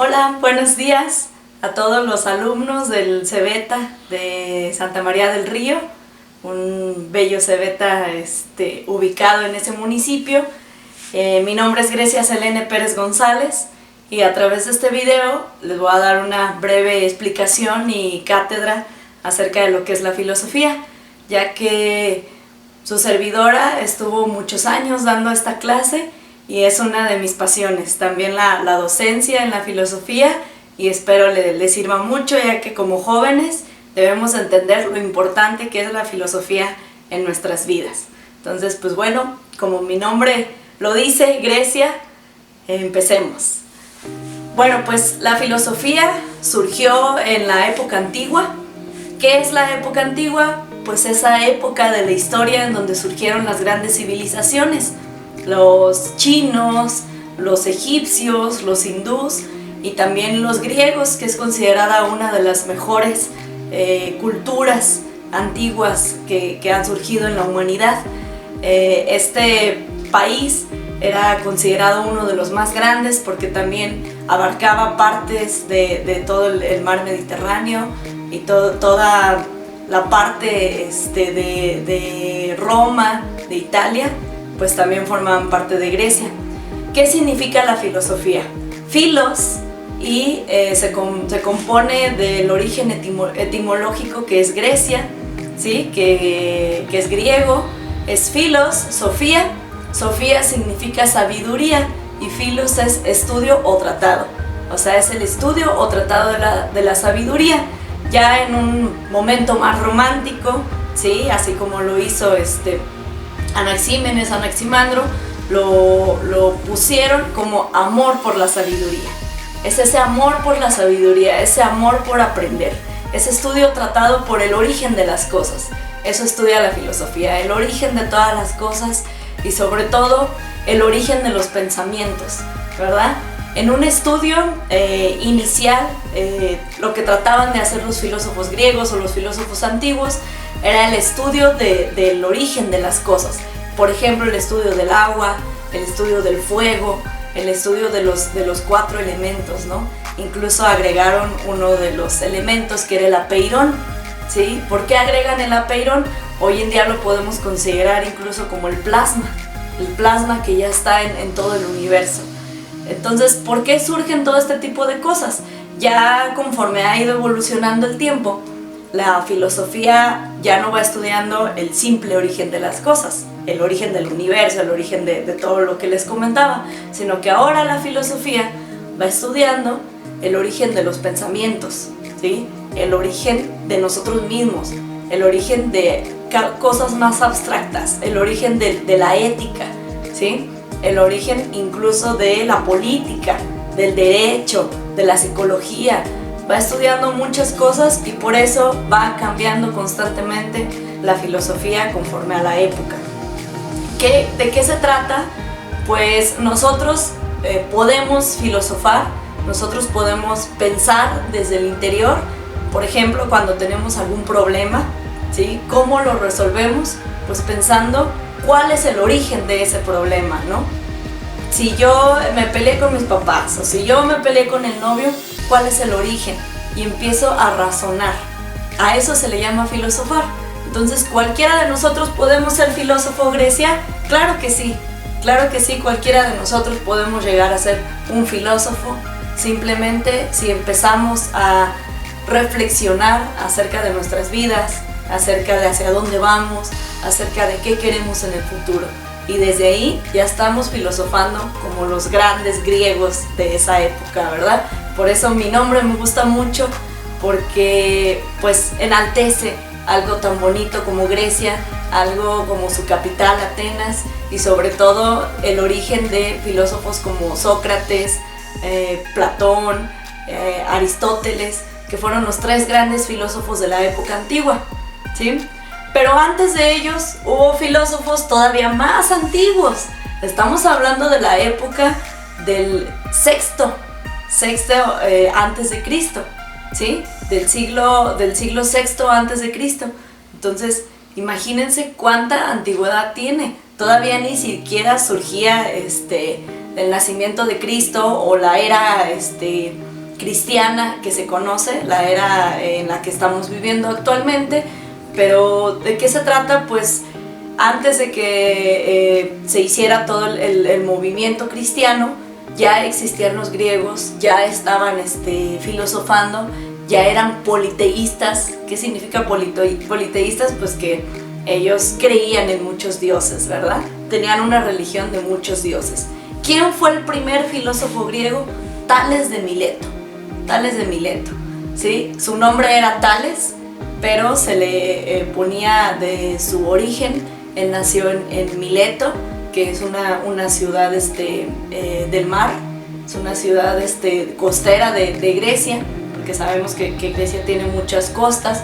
Hola, buenos días a todos los alumnos del Cebeta de Santa María del Río, un bello Cebeta ubicado en ese municipio. Mi nombre es Grecia Selene Pérez González y a través de este video les voy a dar una breve explicación y cátedra acerca de lo que es la filosofía, ya que su servidora estuvo muchos años dando esta clase y es una de mis pasiones, también la docencia en la filosofía, y espero le sirva mucho, ya que como jóvenes debemos entender lo importante que es la filosofía en nuestras vidas. Entonces, pues bueno, como mi nombre lo dice, Grecia, empecemos. Bueno, pues la filosofía surgió en la época antigua. ¿Qué es la época antigua? Pues esa época de la historia en donde surgieron las grandes civilizaciones, los chinos, los egipcios, los hindús y también los griegos, que es considerada una de las mejores culturas antiguas que han surgido en la humanidad. Este país era considerado uno de los más grandes porque también abarcaba partes de todo el mar Mediterráneo y toda la parte de Roma, de Italia, pues también formaban parte de Grecia. ¿Qué significa la filosofía? Filos y se compone del origen etimológico, que es Grecia, ¿sí? que es griego, es filos, Sofía. Sofía significa sabiduría y filos es estudio o tratado, o sea, es el estudio o tratado de la sabiduría. Ya en un momento más romántico, ¿sí? Así como lo hizo Anaxímenes, Anaximandro, lo pusieron como amor por la sabiduría. Es ese amor por la sabiduría, ese amor por aprender, ese estudio tratado por el origen de las cosas. Eso estudia la filosofía, el origen de todas las cosas y sobre todo el origen de los pensamientos, ¿verdad? En un estudio inicial, lo que trataban de hacer los filósofos griegos o los filósofos antiguos era el estudio del origen de las cosas. Por ejemplo, el estudio del agua, el estudio del fuego, el estudio de los cuatro elementos, ¿no? Incluso agregaron uno de los elementos, que era el apeirón, ¿sí? ¿Por qué agregan el apeirón? Hoy en día lo podemos considerar incluso como el plasma que ya está en todo el universo. Entonces, ¿por qué surgen todo este tipo de cosas? Ya conforme ha ido evolucionando el tiempo, la filosofía ya no va estudiando el simple origen de las cosas, el origen del universo, el origen de todo lo que les comentaba, sino que ahora la filosofía va estudiando el origen de los pensamientos, ¿sí? El origen de nosotros mismos, el origen de cosas más abstractas, el origen de la ética, ¿sí? El origen incluso de la política, del derecho, de la psicología. Va estudiando muchas cosas y por eso va cambiando constantemente la filosofía conforme a la época. ¿De qué se trata? Pues nosotros podemos filosofar, nosotros podemos pensar desde el interior. Por ejemplo, cuando tenemos algún problema, ¿sí? ¿Cómo lo resolvemos? Pues pensando cuál es el origen de ese problema, ¿no? Si yo me peleé con mis papás o si yo me peleé con el novio, ¿cuál es el origen? Y empiezo a razonar. A eso se le llama filosofar. Entonces, ¿cualquiera de nosotros podemos ser filósofo, Grecia? Claro que sí, cualquiera de nosotros podemos llegar a ser un filósofo, simplemente si empezamos a reflexionar acerca de nuestras vidas, acerca de hacia dónde vamos, acerca de qué queremos en el futuro. Y desde ahí ya estamos filosofando como los grandes griegos de esa época, ¿verdad? Por eso mi nombre me gusta mucho, porque pues enaltece algo tan bonito como Grecia, algo como su capital, Atenas, y sobre todo el origen de filósofos como Sócrates, Platón, Aristóteles, que fueron los tres grandes filósofos de la época antigua, ¿sí? Pero antes de ellos hubo filósofos todavía más antiguos. Estamos hablando de la época del sexto antes de Cristo, ¿sí? Del siglo VI antes de Cristo. Entonces, imagínense cuánta antigüedad tiene. Todavía ni siquiera surgía el nacimiento de Cristo o la era cristiana que se conoce, la era en la que estamos viviendo actualmente. Pero ¿de qué se trata? Pues antes de que se hiciera todo el movimiento cristiano, ya existían los griegos, ya estaban filosofando, ya eran politeístas. ¿Qué significa politeístas? Pues que ellos creían en muchos dioses, ¿verdad? Tenían una religión de muchos dioses. ¿Quién fue el primer filósofo griego? Tales de Mileto. Tales de Mileto, ¿sí? Su nombre era Tales, pero se le ponía de su origen. Él nació en Mileto, que es una ciudad del mar, es una ciudad costera de Grecia, porque sabemos que Grecia tiene muchas costas.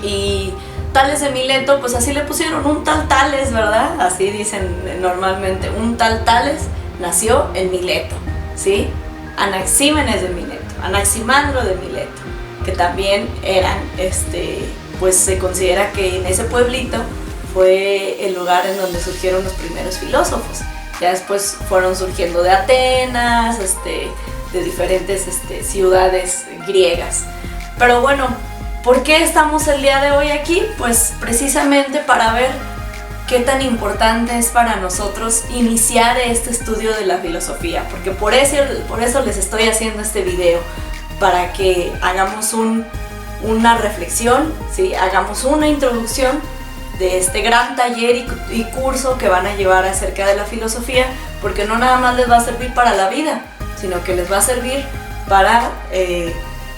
Y Tales de Mileto, pues así le pusieron, un tal Tales, ¿verdad? Así dicen normalmente, un tal Tales nació en Mileto, ¿sí? Anaxímenes de Mileto, Anaximandro de Mileto, que también eran, pues se considera que en ese pueblito fue el lugar en donde surgieron los primeros filósofos. Ya después fueron surgiendo de Atenas, de diferentes ciudades griegas. Pero bueno, ¿por qué estamos el día de hoy aquí? Pues precisamente para ver qué tan importante es para nosotros iniciar este estudio de la filosofía, porque por eso les estoy haciendo este video, para que hagamos una reflexión, ¿sí? Hagamos una introducción de este gran taller y curso que van a llevar acerca de la filosofía, porque no nada más les va a servir para la vida, sino que les va a servir para,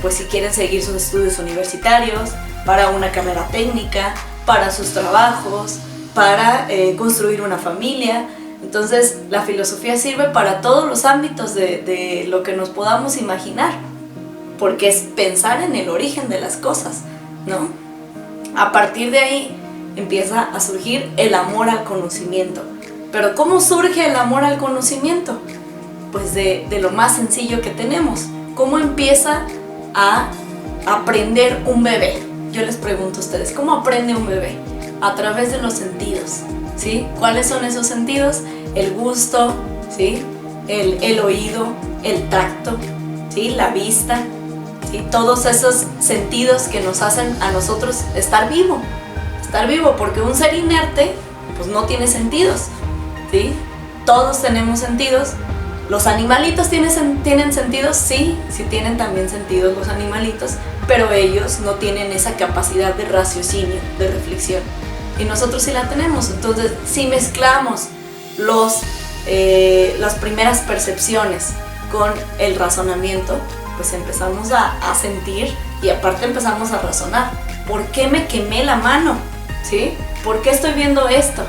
pues si quieren seguir sus estudios universitarios, para una carrera técnica, para sus trabajos, para construir una familia. Entonces la filosofía sirve para todos los ámbitos de lo que nos podamos imaginar, porque es pensar en el origen de las cosas, ¿no? A partir de ahí empieza a surgir el amor al conocimiento. Pero ¿cómo surge el amor al conocimiento? Pues de lo más sencillo que tenemos. ¿Cómo empieza a aprender un bebé? Yo les pregunto a ustedes, ¿cómo aprende un bebé? A través de los sentidos, ¿sí? ¿Cuáles son esos sentidos? El gusto, ¿sí? El oído, el tacto, ¿sí? La vista, ¿sí? Todos esos sentidos que nos hacen a nosotros estar vivo, porque un ser inerte pues no tiene sentidos, ¿sí? Todos tenemos sentidos. ¿Los animalitos tienen sentidos? Sí tienen también sentidos los animalitos, pero ellos no tienen esa capacidad de raciocinio, de reflexión, y nosotros sí la tenemos. Entonces, si mezclamos las primeras percepciones con el razonamiento, pues empezamos a sentir, y aparte empezamos a razonar. ¿Por qué me quemé la mano? ¿Sí? ¿Por qué estoy viendo esto?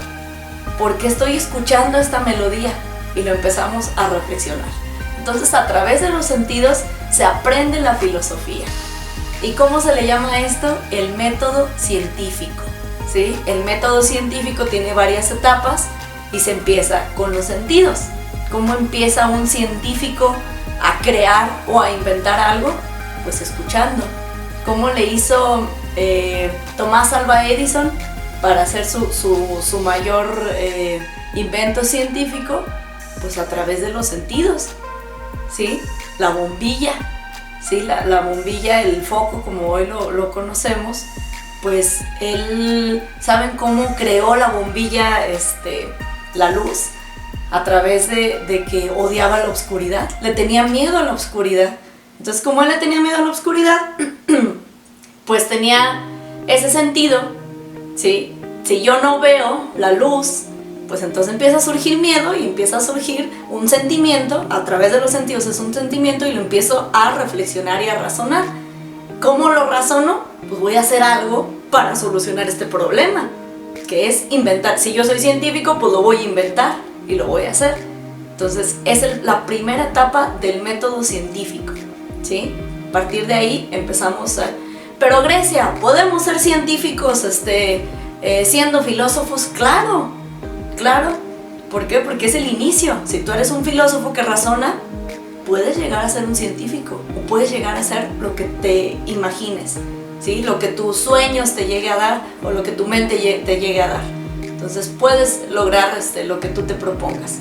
¿Por qué estoy escuchando esta melodía? Y lo empezamos a reflexionar. Entonces, a través de los sentidos se aprende la filosofía. ¿Y cómo se le llama a esto? El método científico, ¿sí? El método científico tiene varias etapas y se empieza con los sentidos. ¿Cómo empieza un científico a crear o a inventar algo? Pues escuchando. ¿Cómo le hizo Tomás Alva Edison para hacer su mayor invento científico? Pues a través de los sentidos, ¿sí? La bombilla, ¿sí? La bombilla, el foco, como hoy lo conocemos, pues él, ¿saben cómo creó la bombilla, la luz? A través de que odiaba la oscuridad, le tenía miedo a la oscuridad. Entonces, como él le tenía miedo a la oscuridad, pues tenía ese sentido, ¿sí? Si yo no veo la luz, pues entonces empieza a surgir miedo y empieza a surgir un sentimiento. A través de los sentidos es un sentimiento, y lo empiezo a reflexionar y a razonar. ¿Cómo lo razono? Pues voy a hacer algo para solucionar este problema, que es inventar. Si yo soy científico, pues lo voy a inventar y lo voy a hacer. Entonces es la primera etapa del método científico, ¿sí? A partir de ahí empezamos a... Pero Grecia, ¿podemos ser científicos siendo filósofos? Claro. ¿Por qué? Porque es el inicio. Si tú eres un filósofo que razona, puedes llegar a ser un científico, o puedes llegar a ser lo que te imagines, ¿sí? Lo que tus sueños te llegue a dar, o lo que tu mente te llegue a dar. Entonces puedes lograr lo que tú te propongas.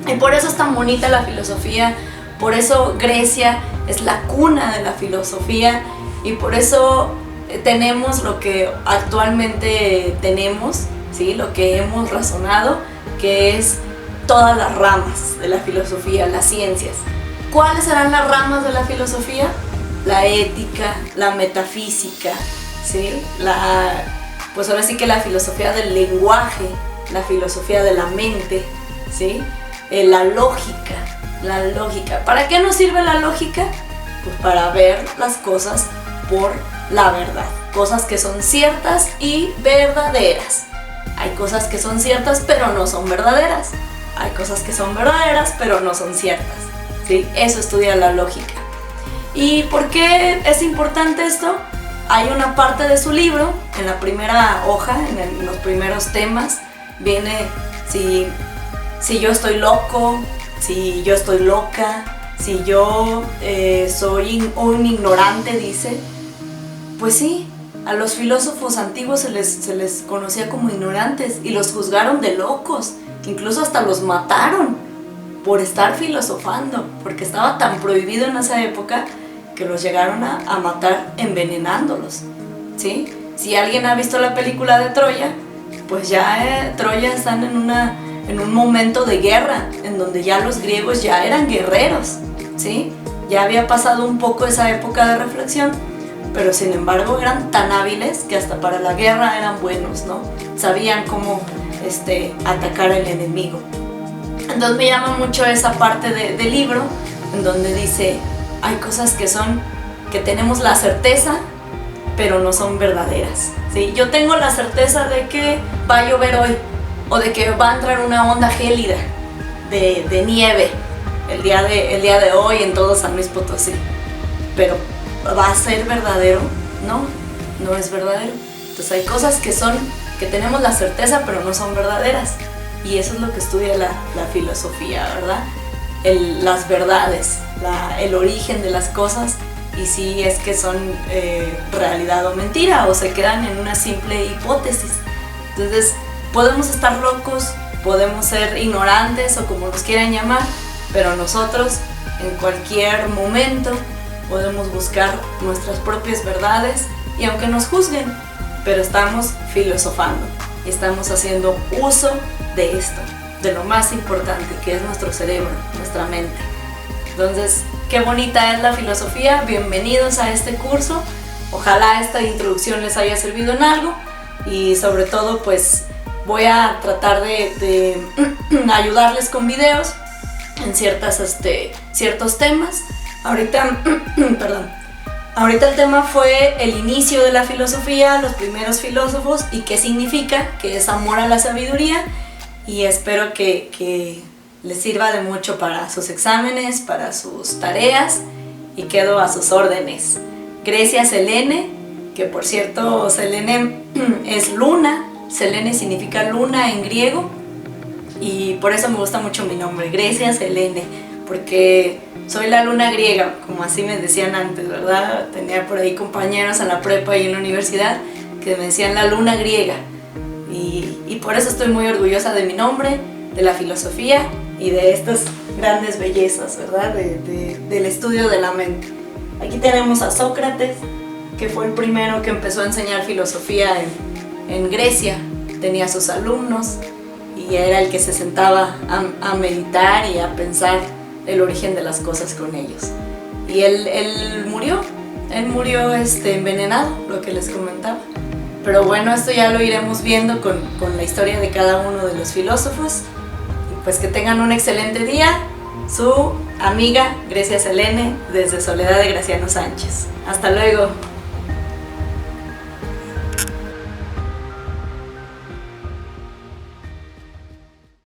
Y por eso es tan bonita la filosofía, Por eso Grecia es la cuna de la filosofía y por eso tenemos lo que actualmente tenemos, ¿sí? Lo que hemos razonado, que es todas las ramas de la filosofía, las ciencias. ¿Cuáles serán las ramas de la filosofía? La ética, la metafísica, ¿sí? Pues ahora sí que la filosofía del lenguaje, la filosofía de la mente, ¿sí? La lógica. ¿Para qué nos sirve la lógica? Pues para ver las cosas por la verdad. Cosas que son ciertas y verdaderas. Hay cosas que son ciertas pero no son verdaderas. Hay cosas que son verdaderas pero no son ciertas, ¿sí? Eso estudia la lógica. ¿Y por qué es importante esto? Hay una parte de su libro, en la primera hoja, en los primeros temas, viene si yo estoy loco, si yo estoy loca, si yo soy un ignorante, dice. Pues sí, a los filósofos antiguos se les conocía como ignorantes y los juzgaron de locos, incluso hasta los mataron por estar filosofando, porque estaba tan prohibido en esa época que los llegaron a matar envenenándolos, ¿sí? Si alguien ha visto la película de Troya, pues ya Troya están en un momento de guerra, en donde ya los griegos ya eran guerreros, ¿sí? Ya había pasado un poco esa época de reflexión, pero sin embargo eran tan hábiles que hasta para la guerra eran buenos, ¿no? Sabían cómo atacar al enemigo. Entonces me llama mucho esa parte del libro, en donde dice, hay cosas que tenemos la certeza, pero no son verdaderas, ¿sí? Yo tengo la certeza de que va a llover hoy, o de que va a entrar una onda gélida de nieve el día de hoy en todo San Luis Potosí. Pero ¿va a ser verdadero? No es verdadero. Entonces hay cosas que tenemos la certeza, pero no son verdaderas. Y eso es lo que estudia la filosofía, ¿verdad? Las verdades, el origen de las cosas y si es que son realidad o mentira o se quedan en una simple hipótesis. Entonces podemos estar locos, podemos ser ignorantes o como nos quieran llamar, pero nosotros en cualquier momento podemos buscar nuestras propias verdades y aunque nos juzguen, pero estamos filosofando y estamos haciendo uso de esto, de lo más importante que es nuestro cerebro, nuestra mente. Entonces, qué bonita es la filosofía, bienvenidos a este curso, ojalá esta introducción les haya servido en algo y sobre todo pues voy a tratar de ayudarles con videos en ciertos temas. Ahorita el tema fue el inicio de la filosofía, los primeros filósofos y qué significa, que es amor a la sabiduría. Y espero que les sirva de mucho para sus exámenes, para sus tareas y quedo a sus órdenes. Grecia Selene, que por cierto Selene es luna, Selene significa luna en griego y por eso me gusta mucho mi nombre, Grecia Selene, porque soy la luna griega, como así me decían antes, ¿verdad? Tenía por ahí compañeros en la prepa y en la universidad que me decían la luna griega. Y por eso estoy muy orgullosa de mi nombre, de la filosofía y de estas grandes bellezas, ¿verdad? Del estudio de la mente. Aquí tenemos a Sócrates, que fue el primero que empezó a enseñar filosofía en Grecia. Tenía sus alumnos y era el que se sentaba a meditar y a pensar el origen de las cosas con ellos. Y él murió envenenado, lo que les comentaba. Pero bueno, esto ya lo iremos viendo con la historia de cada uno de los filósofos. Y pues que tengan un excelente día. Su amiga Grecia Selene desde Soledad de Graciano Sánchez. Hasta luego.